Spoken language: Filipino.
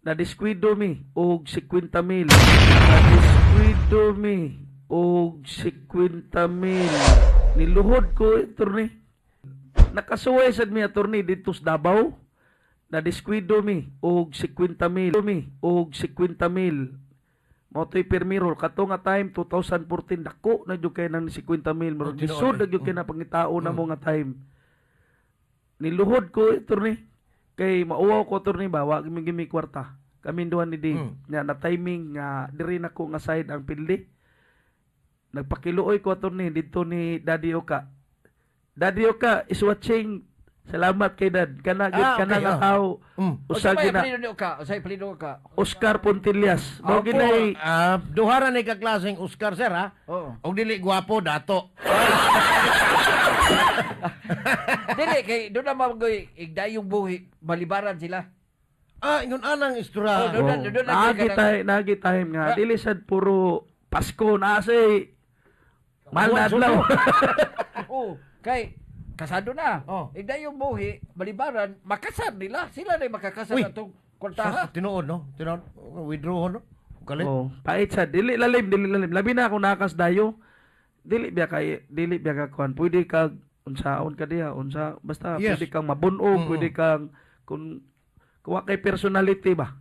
Nadiskwidto mi og 50,000. Nadiskwidto mi og 50,000. Niluhod ko, attorney. Nakasuway sad mi, attorney, dito sa Davao. Nadiskwidto mi og 50,000. Og 50,000. Moto'y permiro. Kato nga time, 2014, dako na dyan kayo ng 50,000. Pero disod na dyan kayo na pangitao na mo nga time. Niluhod ko, attorney. Kay mauwaw ko, attorney ba, wag gimi kwarta. Kami duhan ni Di. Nga na timing nga diri na ko nga side ang pildi. Nagpakiluoy ko, attorney, dito ni Daddy Oka. Daddy Oka is watching. Salamat kay Dad. Kana nga tao. Usay palido ka. Oscar Pontillas. Mo Opo, ginay duhara na kaklaseng Oscar, sir, ha? Oo. Og dili gwapo, dato. Dili kay do na magoy igdayong buhi, balibaran sila. Ingon anang istura. nagi time nga dili sad puro Pasko na say mahal na adlaw. Oo, kay kasado na. Oh. Igdayong buhi, balibaran, makasad nila. Sila na makakasad Uy. atong kwartaha. Tinuod, no? Tinuod. Withdraw, no? Kalit. Oh, pait sad dili lalim. Labi na ako nakas dayo. Dili biya ka kuan. Pwede kag unsaon ka diha, unsa basta Yes. pwede kang mabunog, pwede kang kung kuha kay personality ba.